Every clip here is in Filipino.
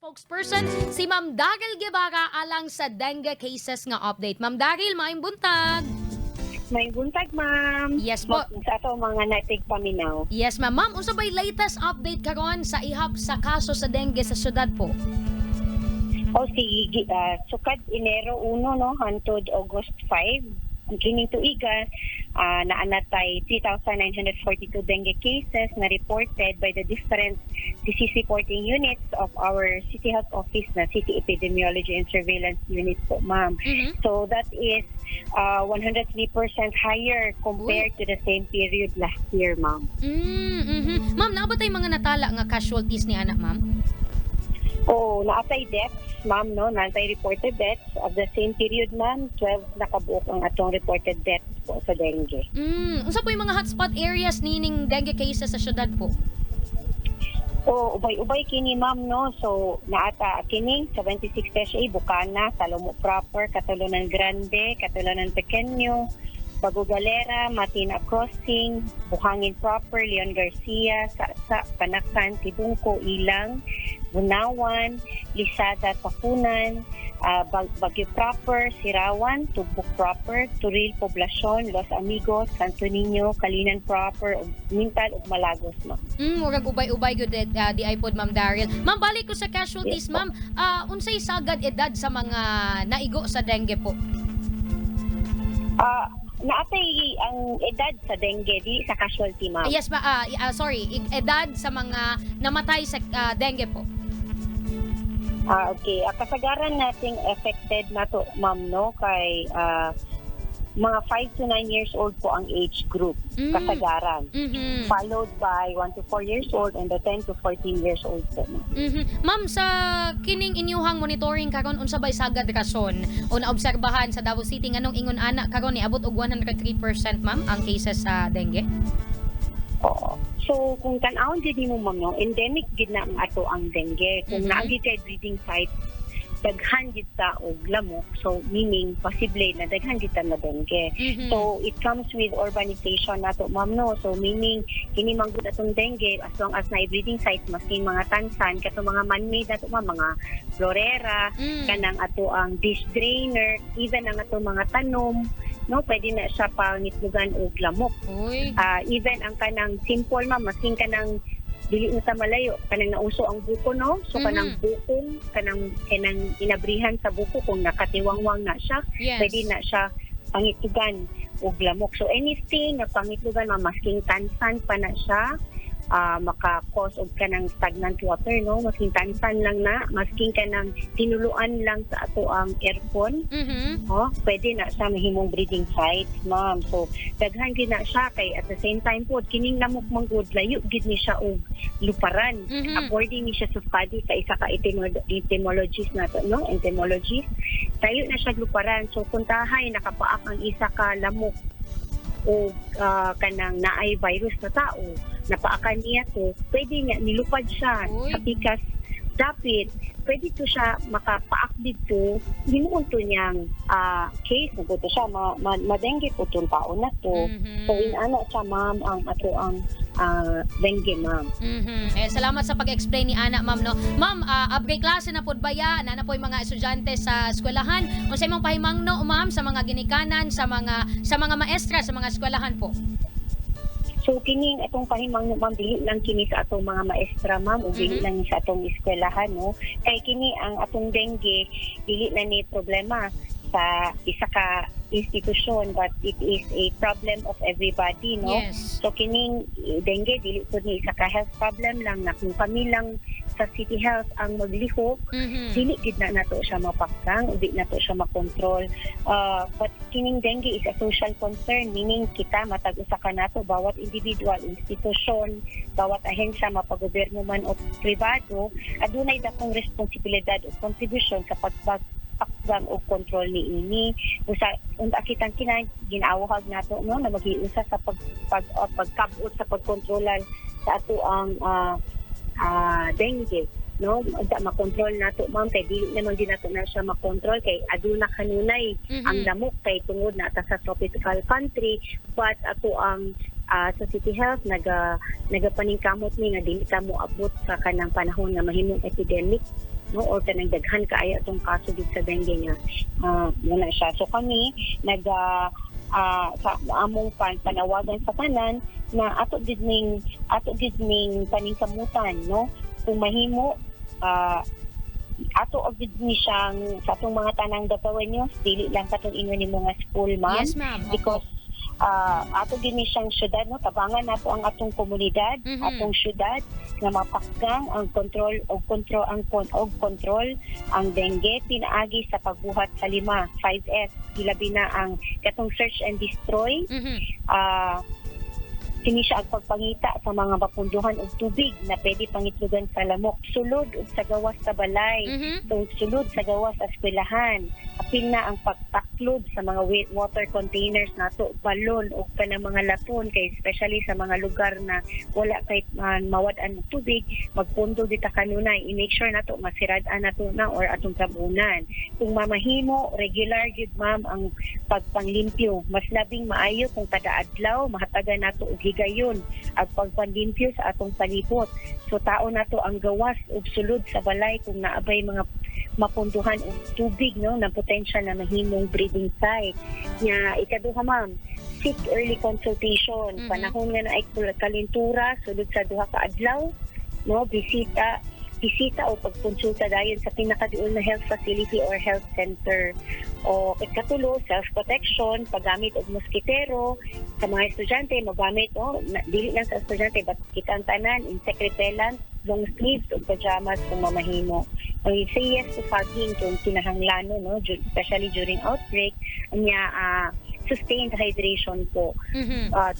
Spokesperson si Ma'am Daryl Guevara alang sa dengue cases nga update. Ma'am Daryl, maayong buntag. May buntag, ma'am. Yes po. Sa ato mga natig paminaw. Yes, ma'am. Ma'am, unsa bay latest update karon sa ihap sa kaso sa dengue sa syudad po? O sige, sukad Enero 1 no hantod August 5. Ang kining tuiga naanatay 3,942 dengue cases na reported by the different disease reporting units of our City Health Office na City Epidemiology and Surveillance Unit po, ma'am. So that is 103% higher compared to the same period last year, ma'am. Ma'am, naabot tay mga natala nga casualties ni anak, ma'am? Oo, naatay deaths, ma'am, no? Naatay reported deaths of the same period, ma'am. 12 nakabuok ang atong reported deaths po sa dengue. Unsa po yung mga hotspot areas nining dengue cases sa syudad po? O ubay-ubay kini, ma'am, no? So naata kining 76 PSA Bukana, Salomo proper, Catalonan Grande, Catalonan Pequeño, Bago Galera, Matina Crossing, Buhangin proper, Leon Garcia, Sa Panakan, Tibungko, Ilang, Bunawan, Lisada, Takunan, Baguio proper, Sirawan, Tubok proper, Turil Poblacion, Los Amigos, Santo Niño, Kalinan proper, Mintal ug Malagos, ma'am. Murag ubay-ubay gud di iPod, Ma'am Daryl. Ma'am, balik ko sa casualties, Yes, po. ma'am. Unsay sagad edad sa mga naigo sa dengue po? Naatay ang edad sa dengue di sa casualty, ma'am. Yes, sorry, edad sa mga namatay sa dengue po. Okay. Kasagaran nating affected na to, ma'am, no, kay mga 5 to 9 years old po ang age group, kasagaran. Followed by 1 to 4 years old and the 10 to 14 years old po, ma'am. Ma'am, sa kining inyuhang monitoring karon unsa bay sagad rason o naobserbahan sa Davao City nganong ingon ana karon niabot og 103%, ma'am, ang cases sa dengue? Oo. So, kung tan-awon gid mo, ma'am, no, endemic gid na ang ato ang dengue. Kung naagi kay breeding site, daghan gid ta og lamok. So, meaning, possible na daghan gid ta na dengue. So, it comes with urbanization nato, ma'am, no. So, meaning, kini man gud atong dengue, as long as na breeding sites, maski mga tansan, kato mga man-made nato, ma'am, mga florera, kanang ato ang dish drainer, even ang ato mga tanom, no, pwede na siya pangitlugan og lamok. Uy. Even ang kanang simple, ma'am, masking kanang dili na ta malayo, kanang nauso ang buko, no? So kanang bukong, kanang inabrihan sa buko kung nakatiwangwang na siya, Yes. pwede na siya pangitlugan og lamok. So anything na pangitlugan, ma'am, masking tansan pa na siya, maka-cause og kanang stagnant water, no? Masking tansan lang na, masking kanang tinuluan lang sa ato ang aircon, pwede na siya mahimong breeding sites, ma'am. So daghan gid na siya kay at the same time po kining lamok manggod layo gid ni siya og luparan. According ni siya sa study sa isa ka entomologist nato, no? Entomologist. Layo na siya luparan. So kung tahay nakapaak ang isa ka lamok o kanang naay virus na tao, napaakan niya to, pwede niya nilupad siya sa pikas dapit, pwede to siya makapaak dito, hinuon to niyang case, naguto siya, madengue po itong taon na to. So, inana siya, ma'am, ang ato ang dengue, ma'am. Salamat sa pag-explain ni Ana, ma'am, no. Ma'am, upgrade klase na pod baya, na po yung mga estudyante sa eskwelahan. O sa imong pahimangno, ma'am, sa mga ginikanan, sa mga maestra, sa mga eskwelahan po. So kining atong pahimang, ma'am, dili lang kini sa atong mga maestra, ma'am, o dili lang sa atong eskwelahan, no. Kay kini ang atong dengue dili na ni problema sa isa ka institusyon, but it is a problem of everybody, no. Yes. So kining dengue dili pud ni isa ka health problem lang na kung kami lang sa City Health ang maglihok, dili gid na nato siya mapakang, di nato siya makontrol. But kining dengue is a social concern, meaning kita matag usa ka nato, bawat individual, institusyon, bawat ahensya, mapagobyerno man o pribado, adunay dakong responsibilidad o kontribusyon sa pagpakgang o kontrol ni ini. Usa kitang ginawahag nato, no, na maghiusa sa pagkabot sa pagkontrolan sa ato ang dengue, no. Makontrol nato, ma'am, kay dili naman din nato na siya makontrol kay aduna kanunay ang lamok kay tungod na ta sa tropical country, but ato ang sa City Health nagapaningkamot ni nga dili ta mo abot sa kanang panahon nga mahimong epidemic no, or kanang daghan kaayo itong kaso dito sa dengue nga. Muna siya. So kami, sa among panawagan sa tanan na ato gid ning paningkamutan, no, kung mahimo ato gid ni siyang sa atong mga tanang Dapawenyos, dili lang katong ingon nimo nga school, ma'am. Yes, ma'am. Because ato din ni siyang syudad, no, tabangan nato ang atong komunidad, atong syudad nga mapakgang ang kontrol ang dengue pinaagi sa pagbuhat sa 5S, ilabi na ang katong search and destroy. Kini siya ang pagpangita sa mga mapunduhan og tubig na pwede pangitlugan sa lamok, sulod ug sa gawas sa balay, sulod sa gawas sa eskwelahan. Apil na ang pagtaklod sa mga water containers nato, balon o kanang mga lapon, kay especially sa mga lugar na wala kahit mawad-an og tubig, magpundo dita kanunay, i-make sure nato masirad-an nato na or atong tabunan. Kung mamahimo, regular gid ma'am ang pagpanglimpyo. Mas labing maayo kung kada adlaw mahatagan nato og higayon ang pagpanlimpyo sa atong palibot. So tao nato ang gawas ug sulod sa balay kung naabay mga mapunduhan og tubig, no, na potential na mahimong breeding site. Nya ikaduha ma'am, seek early consultation. Panahon nga na ay kalintura sulod sa duha ka adlaw, no, bisita o pagkonsulta dayon sa pinakadiul na health facility or health center. O ikatulo, self-protection, paggamit og moskitero. Sa mga estudyante, magamit, dili lang sa estudyante, but kita ang tanan, insect repellent, long sleeves o pajamas kung mamahimo. Say yes to fogging kung kinahanglan, no, especially during outbreak. Anya, sustained hydration po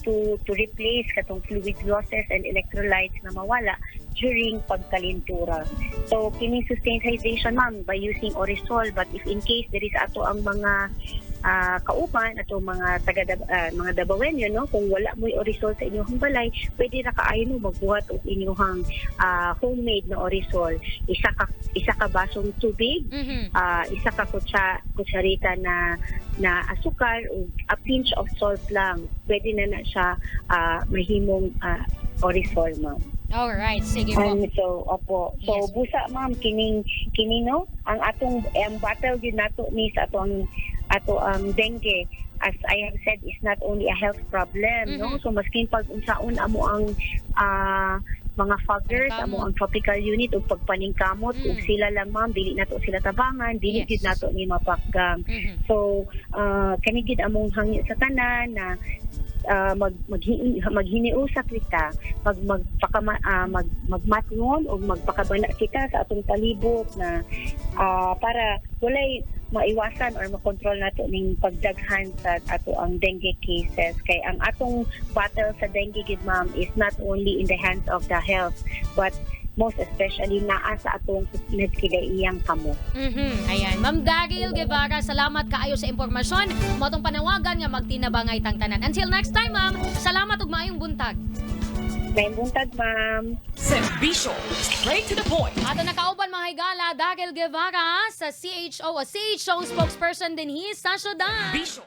to replace katong fluid losses and electrolytes na mawala during pagkalintura. So kining sustained hydration ma'am by using Orisol, but if in case there is ato ang mga kauban ato mga mga Dabawenyo, no, kung wala mo'y Orisol sa inyong balay, pwede ra kaayo mo magbuhat og inyong homemade na Orisol. Isa ka basong tubig, isa ka kutsarita na asukar o a pinch of salt lang. Pwede na siya mahimong Orisol, ma'am. Alright, sige po. So Yes. busa ma'am kini no ang atong battle din nato ni sa ato ang dengue, as I have said, is not only a health problem, no, so maskin pag unsaon amo ang mga foggers, amo ang tropical unit o pagpaningkamot, ug sila lang ma'am, dili nato sila tabangan, dili Yes. gid nato ni mapakgang. So kani gid among hangyo sa tanan na maghiniusap kita, magmatngon o magpakabana kita sa atong palibot na para walay maiwasan or makontrol nato ning pagdaghan sa ato ang dengue cases. Kay ang atong battle sa dengue gid ma'am is not only in the hands of the health, but most especially naa sa atong medkilaiyang kamo. Ayan, Ma'am Daryl Guevara, salamat kaayo sa impormasyon. Matong panawagan nga magtinabangay tang tanan. Until next time, ma'am. Salamat ug maayong buntag. May buntag, ma'am. Serbisyo, straight to the point. Ato nakauban mga higala, Daryl Guevara sa CHO, CHO spokesperson din sa syudad. Bisyo.